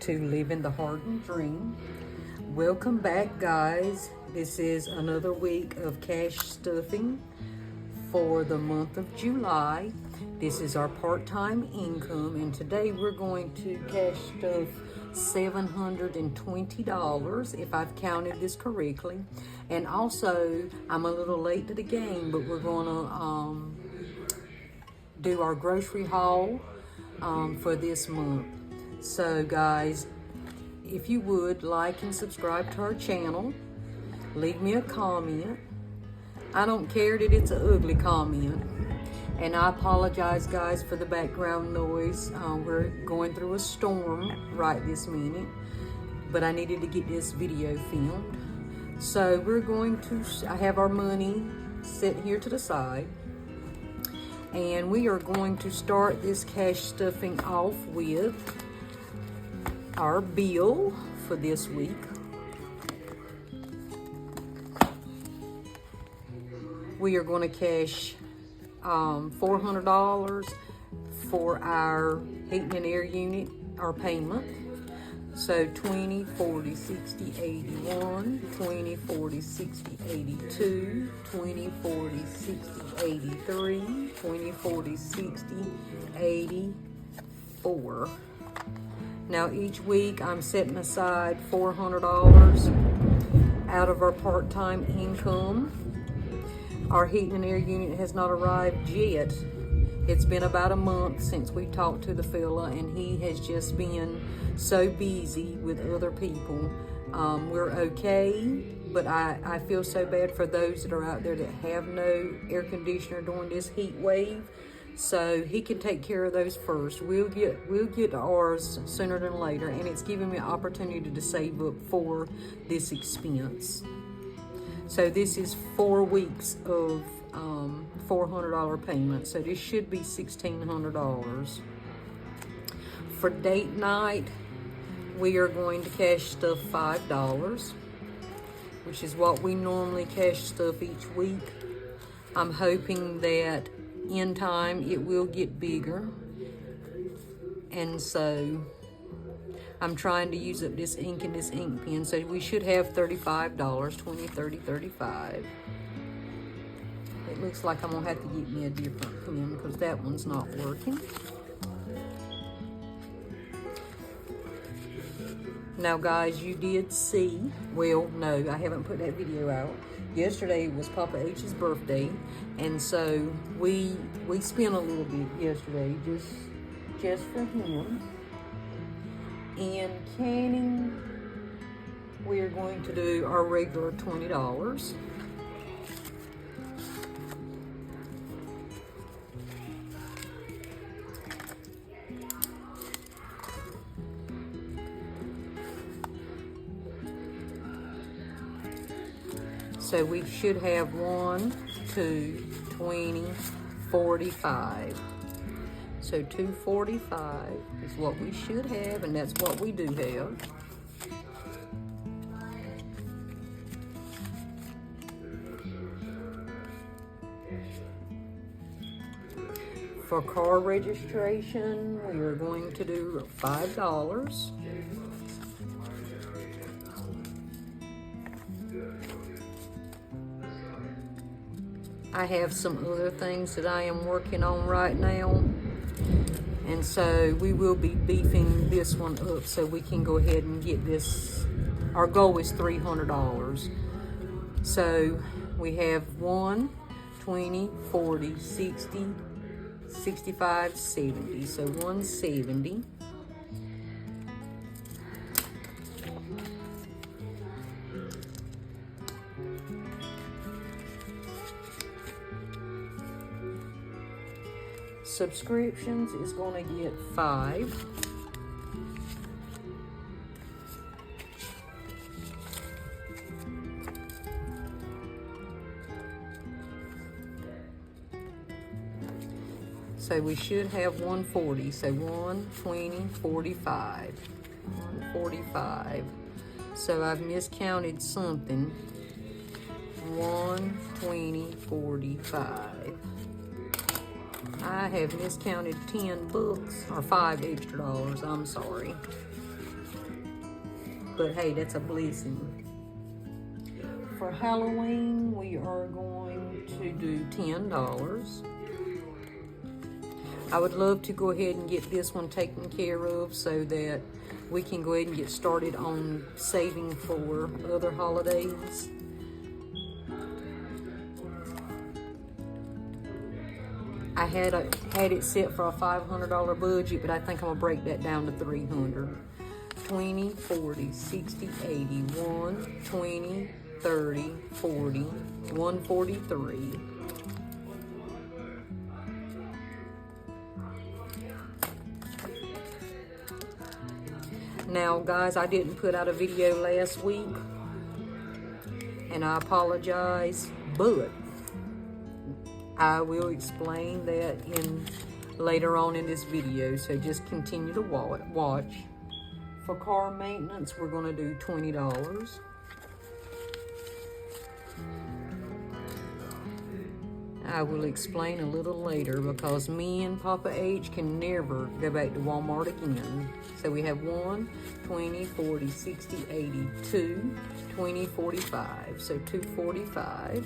to Living the Hardin Dream. Welcome back, guys. This is another week of cash stuffing for the month of July. This is our part-time income, and today we're going to cash stuff $720 if I've counted this correctly. And also, I'm a little late to the game, but we're gonna do our grocery haul for this month. So guys, if you would like and subscribe to our channel, leave me a comment. I don't care that it's an ugly comment, and I apologize, guys, for the background noise. We're going through a storm right this minute, but I needed to get this video filmed. So we're going to, I have our money set here to the side, and we are going to start this cash stuffing off with our bill for this week. We are going to cash $400 for our heating and air unit, our payment. So 20, 40, 60, 81, 20, 40, 60, 82, 20, 40, 60, 83, 20, 40, 60, 84. Now each week I'm setting aside $400 out of our part-time income. Our heating and air unit has not arrived yet. It's been about a month since we talked to the fella, and he has just been so busy with other people. We're okay, but I feel so bad for those that are out there that have no air conditioner during this heat wave. So he can take care of those first. We'll get ours sooner than later, and it's giving me an opportunity to save up for this expense. So this is 4 weeks of $400 payment. So this should be $1,600. For date night, we are going to cash stuff $5, which is what we normally cash stuff each week. I'm hoping that in time it will get bigger, and so I'm trying to use up this ink and this ink pen. So we should have $35, 20, 30, 35. It looks like I'm gonna have to get me a different pen because that one's not working. Now guys, you did see, well, no, I haven't put that video out. Yesterday was Papa H's birthday, and so we spent a little bit yesterday just for him. In canning, we are going to do our regular $20. So we should have 1, 2, 20, 45. So 245 is what we should have, and that's what we do have. For car registration, we are going to do $5. I have some other things that I am working on right now, and so we will be beefing this one up so we can go ahead and get this. Our goal is $300. So we have 1, 20, 40, 60, 65, 70. So 170. Subscriptions is going to get 5. So we should have 140. So 120, 45. 145. So I've miscounted something. 120, 45. I have miscounted 10 bucks, or $5 extra, I'm sorry. but hey, that's a blessing. For Halloween, we are going to do $10. I would love to go ahead and get this one taken care of so that we can go ahead and get started on saving for other holidays. I had it set for a $500 budget, but I think I'm gonna break that down to $300. 20, 40, 60, 80, 1, 20, 30, 40, 143. Now guys, I didn't put out a video last week, and I apologize, but I will explain that later on in this video, so just continue to watch. For car maintenance, we're gonna do $20. I will explain a little later because me and Papa H can never go back to Walmart again. So we have 1, 20, 40, 60, 80, 2, 20, 45. So $245.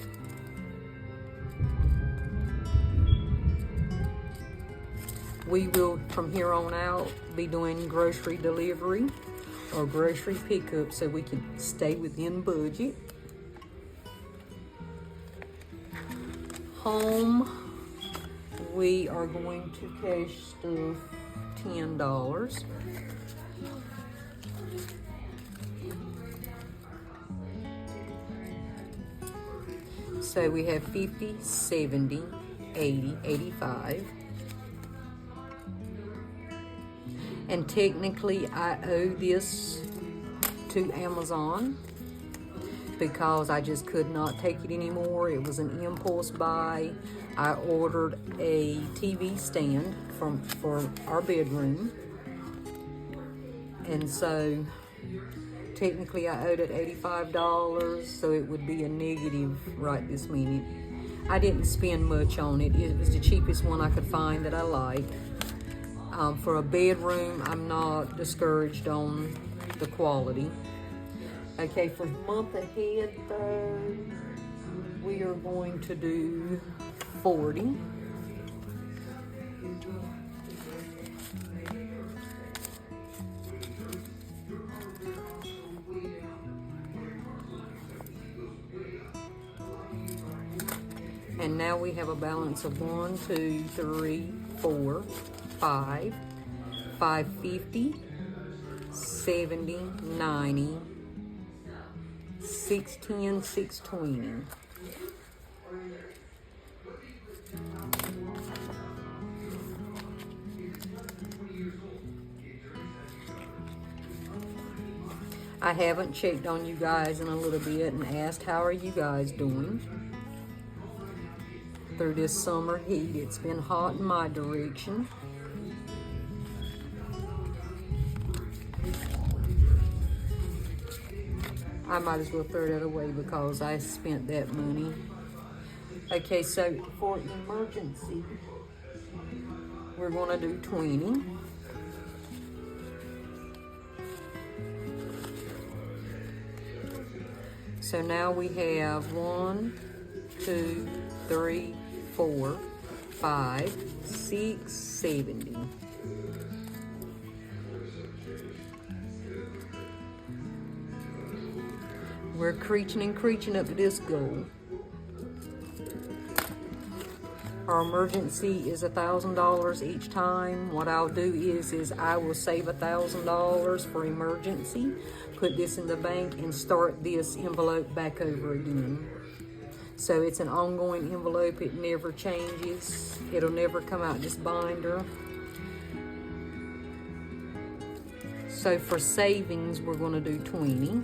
We will, from here on out, be doing grocery delivery or grocery pickup so we can stay within budget. Home, we are going to cash stuff $10. So we have 50, 70, 80, 85. And technically I owe this to Amazon because I just could not take it anymore. It was an impulse buy. I ordered a TV stand for our bedroom. And so technically I owed it $85, so it would be a negative right this minute. I didn't spend much on it. It was the cheapest one I could find that I liked. For a bedroom, I'm not discouraged on the quality. Okay, for month ahead though, we are going to do 40. And now we have a balance of 1, 2, 3, 4, 5, 550, 70, 90, 610, 620. I haven't checked on you guys in a little bit and asked how are you guys doing through this summer heat. It's been hot in my direction. I might as well throw that away because I spent that money. Okay, so for emergency, we're gonna do 20. So now we have 1, 2, 3, 4, 5, 6, 70. We're creaching and creaching up to this goal. Our emergency is $1,000 each time. What I'll do is I will save $1,000 for emergency, put this in the bank, and start this envelope back over again. So it's an ongoing envelope. It never changes. It'll never come out this binder. So for savings, we're going to do 20.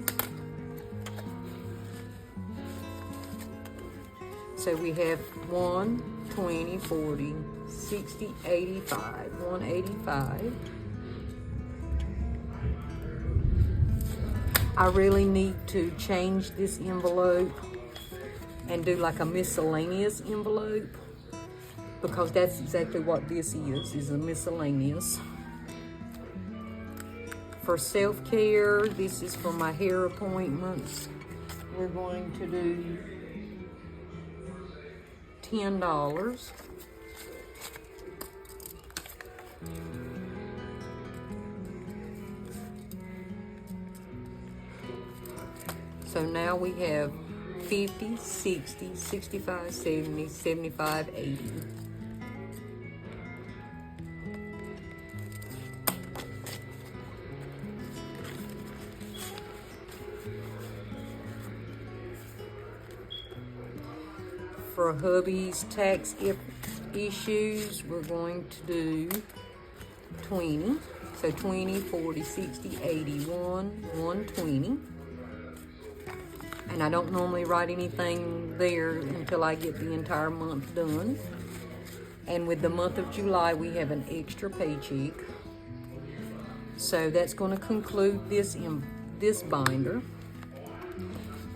So we have 1, 20, 40, 60, 85, 185. I really need to change this envelope and do like a miscellaneous envelope because that's exactly what this is a miscellaneous. For self-care, this is for my hair appointments. We're going to do $10. So now we have 50, 60, 65, 70, 75, 80. For hubby's tax issues, we're going to do 20. So 20, 40, 60, 81, 120. And I don't normally write anything there until I get the entire month done. And with the month of July, we have an extra paycheck. So that's going to conclude this binder.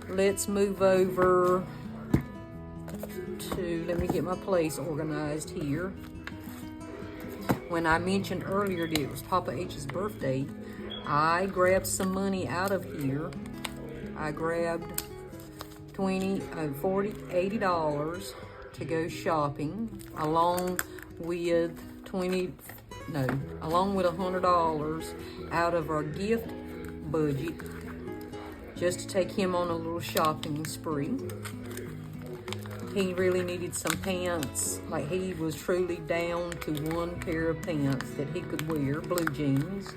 Let's move over to, let me get my place organized here. When I mentioned earlier that it was Papa H's birthday, I grabbed some money out of here. I grabbed $20, $40, $80 to go shopping, along with $100 out of our gift budget, just to take him on a little shopping spree. He really needed some pants. Like, he was truly down to one pair of pants that he could wear, blue jeans.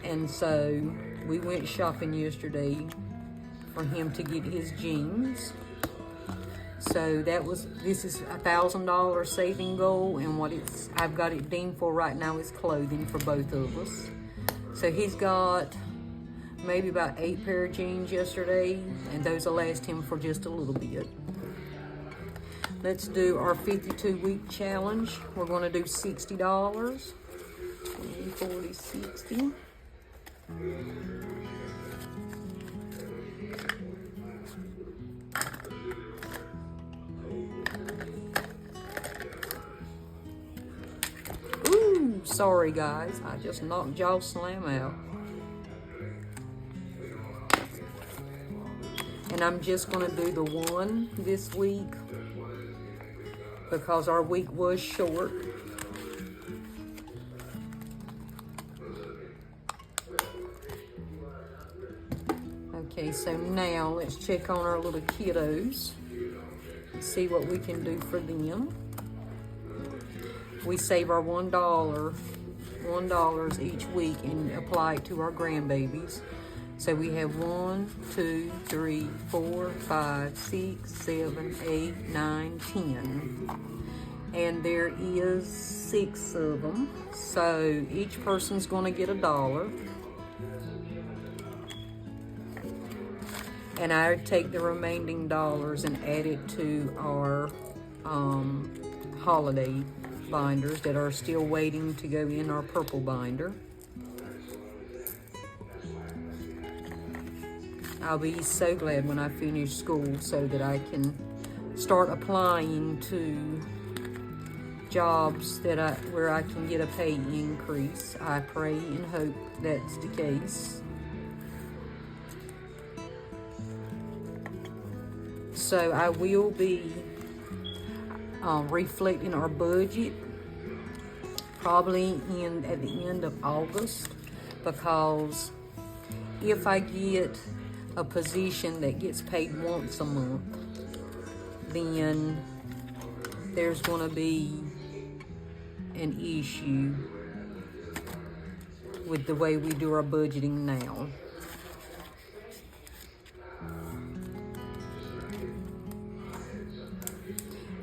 And so we went shopping yesterday for him to get his jeans. So this is $1,000 saving goal, and I've got it deemed for right now is clothing for both of us. So he's got maybe about 8 pair of jeans yesterday, and those will last him for just a little bit. Let's do our 52-week challenge. We're going to do $60. 20, 40, 60. Ooh, sorry guys. I just knocked Jaw Slam out. And I'm just going to do the one this week, because our week was short. Okay, so now let's check on our little kiddos and see what we can do for them. We save our $1 each week and apply it to our grandbabies. So we have 1, 2, 3, 4, 5, 6, 7, 8, 9, 10. And there is 6 of them. So each person's going to get $1. And I take the remaining dollars and add it to our holiday binders that are still waiting to go in our purple binder. I'll be so glad when I finish school so that I can start applying to jobs where I can get a pay increase. I pray and hope that's the case. So I will be reflecting our budget probably at the end of August, because if I get a position that gets paid once a month, then there's going to be an issue with the way we do our budgeting now.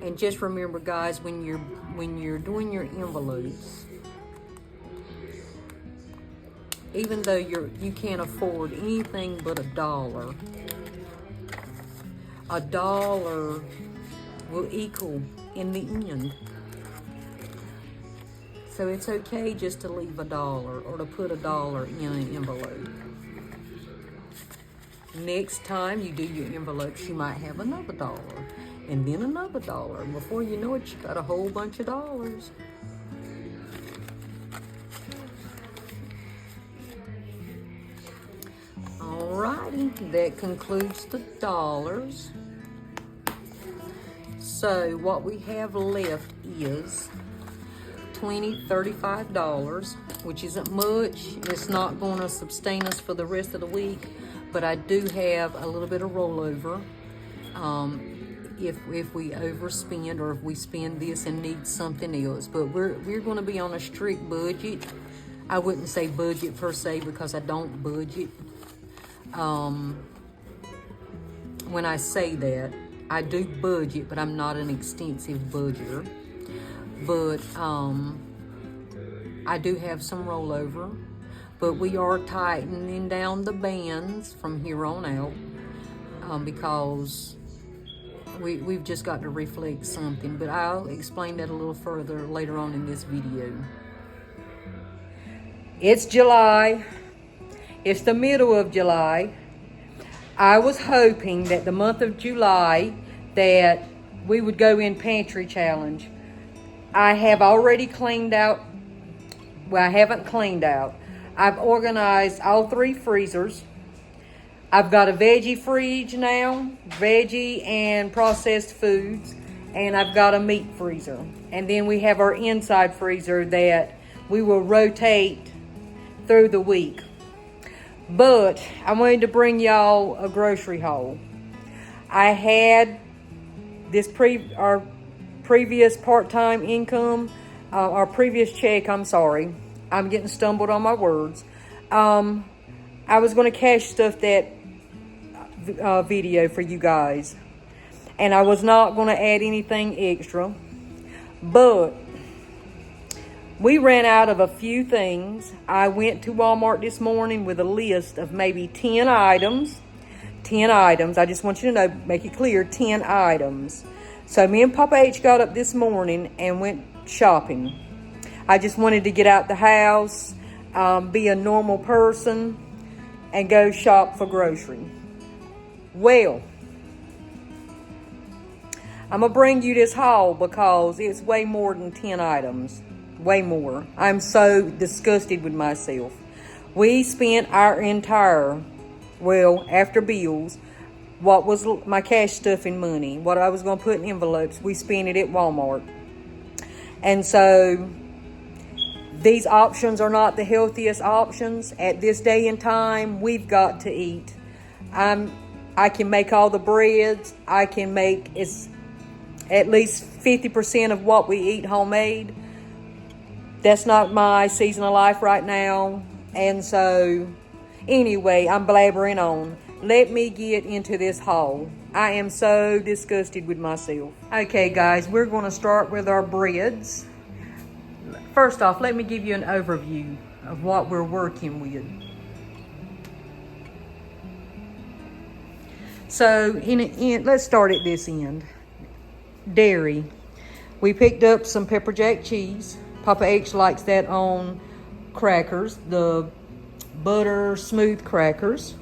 And just remember, guys, when you're doing your envelopes, even though you can't afford anything but $1 will equal in the end. So it's okay just to leave $1 or to put $1 in an envelope. Next time you do your envelopes, you might have another $1 and then another $1. And before you know it, you got a whole bunch of dollars. everybody. That concludes the dollars. So what we have left is $35, which isn't much. It's not going to sustain us for the rest of the week, but I do have a little bit of rollover. If we overspend, or if we spend this and need something else. But we're going to be on a strict budget. I wouldn't say budget per se, because I don't budget. When I say that, I do budget, but I'm not an extensive budgeter. But I do have some rollover. But we are tightening down the bands from here on out, because we've just got to reflect something. But I'll explain that a little further later on in this video. It's July. It's the middle of July. I was hoping that the month of July that we would go in pantry challenge. I have already cleaned out. Well, I haven't cleaned out. I've organized all 3 freezers. I've got a veggie fridge now, veggie and processed foods, and I've got a meat freezer. And then we have our inside freezer that we will rotate through the week. But I wanted to bring y'all a grocery haul. I had this our previous part-time income, our previous check, I'm sorry. I'm getting stumbled on my words. I was going to cash stuff that video for you guys, and I was not going to add anything extra, but we ran out of a few things. I went to Walmart this morning with a list of maybe 10 items. 10 items. I just want you to know, make it clear, 10 items. So me and Papa H got up this morning and went shopping. I just wanted to get out the house, be a normal person, and go shop for grocery. Well, I'm going to bring you this haul because it's way more than 10 items. Way more. I'm so disgusted with myself. We spent our entire, well, after bills, what was my cash stuffing money, what I was going to put in envelopes, we spent it at Walmart. And so these options are not the healthiest options. At this day and time, we've got to eat. I can make all the breads. I can make at least 50% of what we eat homemade. That's not my season of life right now. And so, anyway, I'm blabbering on. Let me get into this haul. I am so disgusted with myself. Okay, guys, we're going to start with our breads. First off, let me give you an overview of what we're working with. So, let's start at this end. Dairy. We picked up some pepper jack cheese. Papa H likes that on crackers, the butter smooth crackers.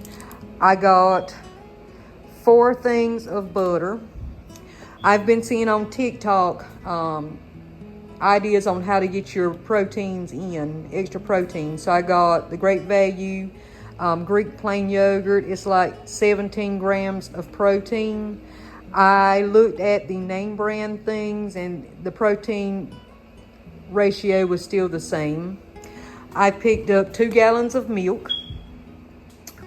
I got 4 things of butter. I've been seeing on TikTok ideas on how to get your proteins in, extra protein. So I got the Great Value Greek plain yogurt. It's like 17 grams of protein. I looked at the name brand things and the protein ratio was still the same. I picked up 2 gallons of milk.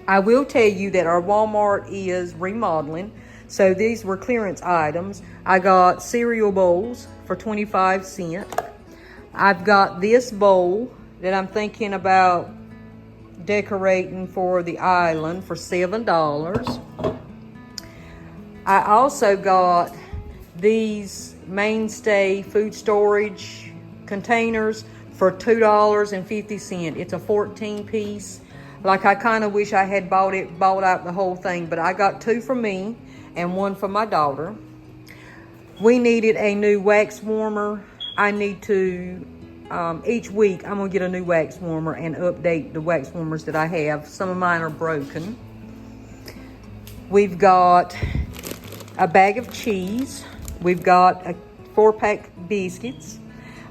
I will tell you that our Walmart is remodeling, so these were clearance items. I got cereal bowls for 25 cents. I've got this bowl that I'm thinking about decorating for the island for $7. I also got these Mainstay food storage containers for $2.50. It's a 14 piece. Like, I kind of wish I had bought out the whole thing, but I got 2 for me and 1 for my daughter. We needed a new wax warmer. I need to, each week I'm gonna get a new wax warmer and update the wax warmers that I have. Some of mine are broken. We've got a bag of cheese. We've got a 4-pack biscuits.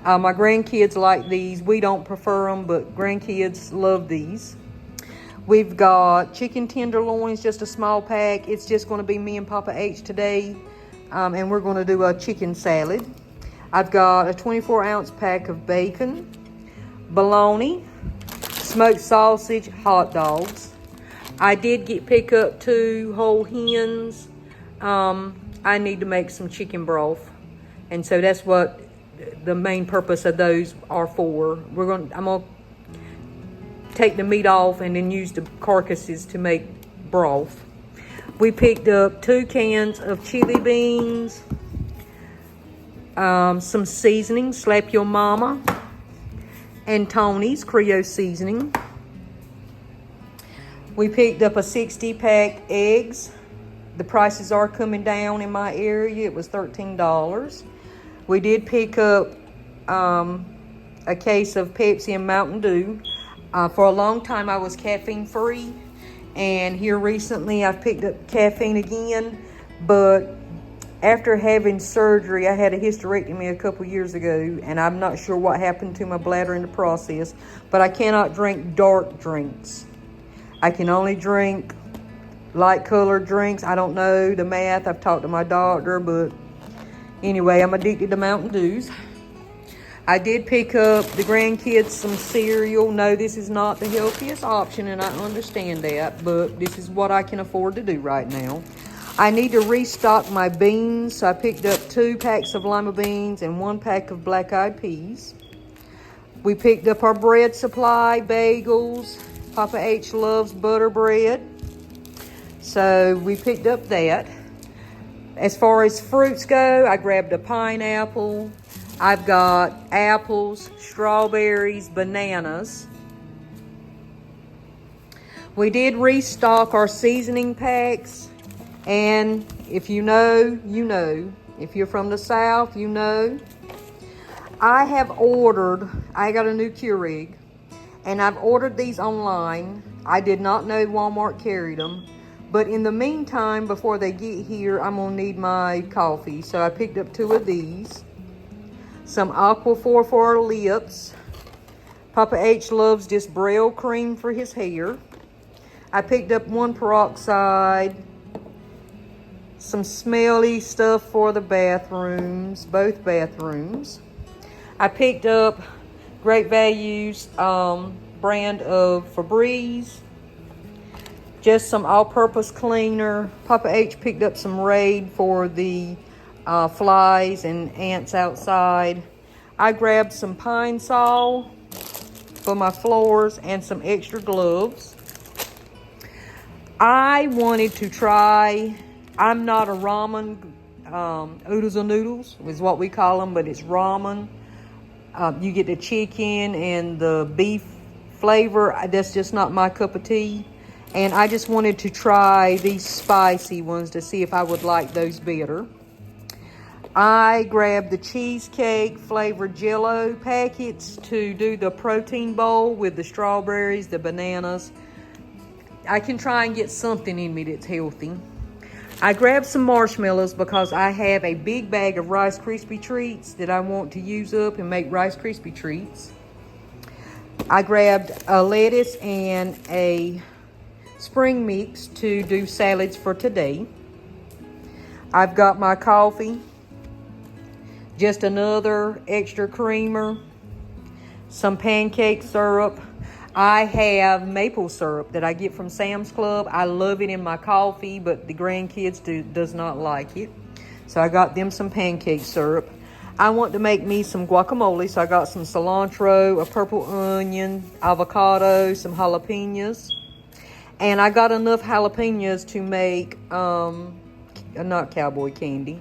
My grandkids like these. We don't prefer them, but grandkids love these. We've got chicken tenderloins, just a small pack. It's just going to be me and Papa H today, and we're going to do a chicken salad. I've got a 24-ounce pack of bacon, bologna, smoked sausage, hot dogs. I did pick up 2 whole hens. I need to make some chicken broth, and so that's what the main purpose of those are for. I'm gonna take the meat off and then use the carcasses to make broth. We picked up 2 cans of chili beans, some seasoning, Slap Your Mama, and Tony's Creole seasoning. We picked up a 60-pack eggs. The prices are coming down in my area. It was $13. We did pick up a case of Pepsi and Mountain Dew. For a long time, I was caffeine free, and here recently I've picked up caffeine again, but after having surgery, I had a hysterectomy a couple years ago, and I'm not sure what happened to my bladder in the process, but I cannot drink dark drinks. I can only drink light colored drinks. I don't know the math. I've talked to my doctor, but anyway, I'm addicted to Mountain Dews. I did pick up the grandkids some cereal. No, this is not the healthiest option, and I understand that, but this is what I can afford to do right now. I need to restock my beans, so I picked up 2 packs of lima beans and 1 pack of black-eyed peas. We picked up our bread supply, bagels. Papa H loves butter bread, so we picked up that. As far as fruits go, I grabbed a pineapple. I've got apples, strawberries, bananas. We did restock our seasoning packs. And if you know, you know. If you're from the South, you know. I got a new Keurig. And I've ordered these online. I did not know Walmart carried them. But in the meantime, before they get here, I'm going to need my coffee. So I picked up 2 of these. Some Aquaphor for our lips. Papa H loves this Braille cream for his hair. I picked up 1 peroxide. Some smelly stuff for the bathrooms, both bathrooms. I picked up Great Values brand of Febreze. Just some all-purpose cleaner. Papa H picked up some Raid for the flies and ants outside. I grabbed some Pine Sol for my floors and some extra gloves. I wanted to try, I'm not a ramen, oodles and noodles is what we call them, but it's ramen. You get the chicken and the beef flavor. That's just not my cup of tea. And I just wanted to try these spicy ones to see if I would like those better. I grabbed the cheesecake flavored Jell-O packets to do the protein bowl with the strawberries, the bananas. I can try and get something in me that's healthy. I grabbed some marshmallows because I have a big bag of Rice Krispie treats that I want to use up and make Rice Krispie treats. I grabbed a lettuce and a spring mix to do salads for today. I've got my coffee, just another extra creamer, some pancake syrup. I have maple syrup that I get from Sam's Club. I love it in my coffee, but the grandkids does not like it. So I got them some pancake syrup. I want to make me some guacamole, so I got some cilantro, a purple onion, avocado, some jalapenos. And I got enough jalapenos to make, not cowboy candy,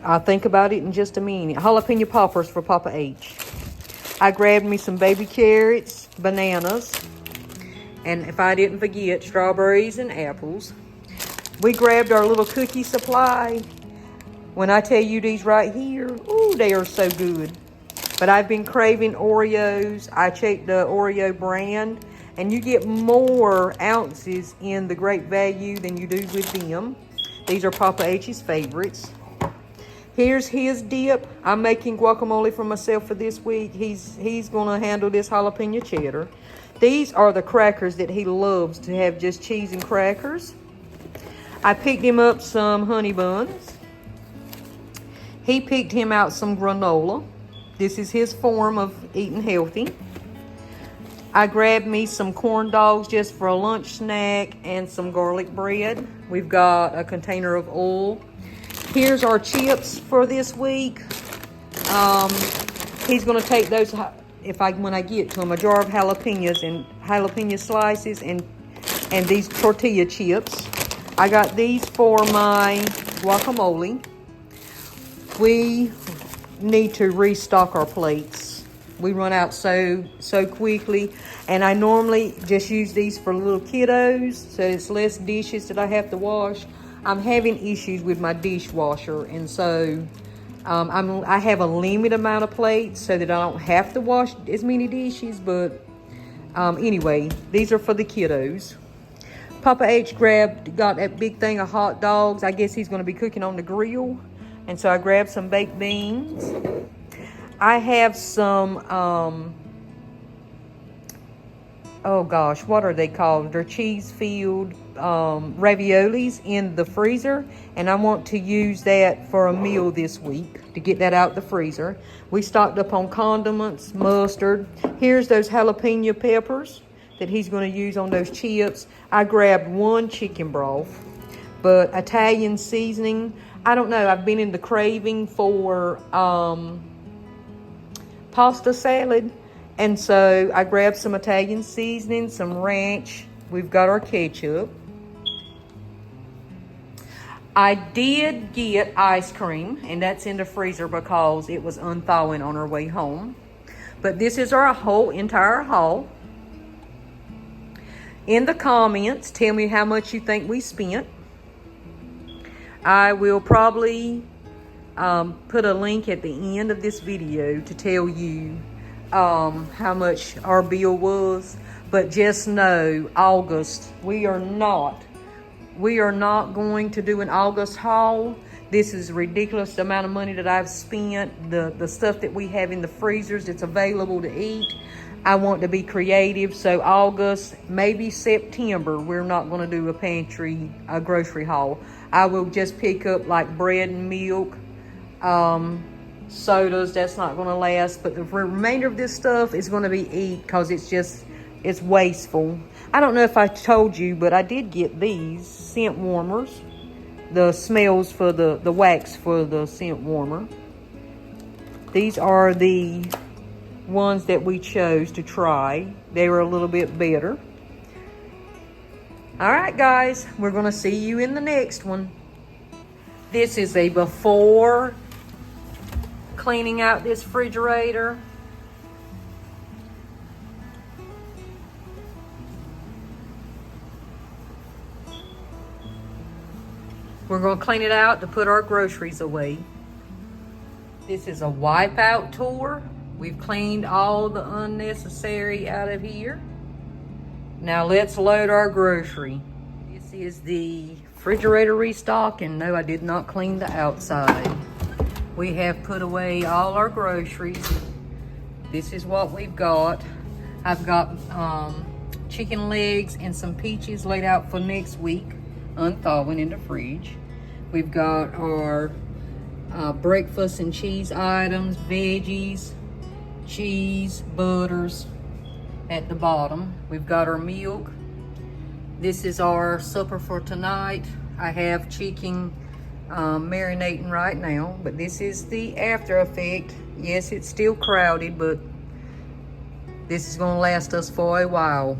I'll think about it in just a minute. Jalapeno poppers for Papa H. I grabbed me some baby carrots, bananas, and if I didn't forget, strawberries and apples. We grabbed our little cookie supply. When I tell you these right here, ooh, they are so good. But I've been craving Oreos. I checked the Oreo brand, and you get more ounces in the Great Value than you do with them. These are Papa H's favorites. Here's his dip. I'm making guacamole for myself for this week. He's gonna handle this jalapeno cheddar. These are the crackers that he loves to have, just cheese and crackers. I picked him up some honey buns. He picked him out some granola. This is his form of eating healthy. I grabbed me some corn dogs just for a lunch snack and some garlic bread. We've got a container of oil. Here's our chips for this week. He's gonna take those when I get to him, a jar of jalapenos and jalapeno slices and these tortilla chips. I got these for my guacamole. We need to restock our plates. We run out so quickly, and I normally just use these for little kiddos, so it's less dishes that I have to wash. I'm having issues with my dishwasher, and so I have a limited amount of plates so that I don't have to wash as many dishes. But anyway, these are for the kiddos. Papa H got that big thing of hot dogs. I guess he's going to be cooking on the grill, and so I grabbed some baked beans. I have some, oh gosh, what are they called? They're cheese-filled raviolis in the freezer, and I want to use that for a meal this week to get that out the freezer. We stocked up on condiments, mustard. Here's those jalapeno peppers that he's going to use on those chips. I grabbed one chicken broth, but Italian seasoning, I don't know, I've been in the craving for pasta salad, and so I grabbed some Italian seasoning, some ranch. We've got our ketchup. I did get ice cream, and that's in the freezer because it was unthawing on our way home. But this is our entire haul. In the comments, tell me how much you think we spent. I will probably put a link at the end of this video to tell you how much our bill was. But just know, August, we are not going to do an August haul. This is a ridiculous amount of money that I've spent. The stuff that we have in the freezers that's available to eat. I want to be creative, so August, maybe September, we're not going to do a grocery haul. I will just pick up like bread and milk, sodas. That's not going to last, but the remainder of this stuff is going to be eat because it's wasteful. I don't know if I told you, but I did get these scent warmers, the smells for the wax for the scent warmer. These are the ones that we chose to try. They were a little bit better. All right, guys, we're going to see you in the next one. This is a before cleaning out this refrigerator. We're going to clean it out to put our groceries away. This is a wipeout tour. We've cleaned all the unnecessary out of here. Now let's load our grocery. This is the refrigerator restock, and no, I did not clean the outside. We have put away all our groceries. This is what we've got. I've got chicken legs and some peaches laid out for next week, unthawing in the fridge. We've got our breakfast and cheese items, veggies, cheese, butters at the bottom. We've got our milk. This is our supper for tonight. I have chicken marinating right now, but this is the after effect. Yes, it's still crowded, but this is going to last us for a while.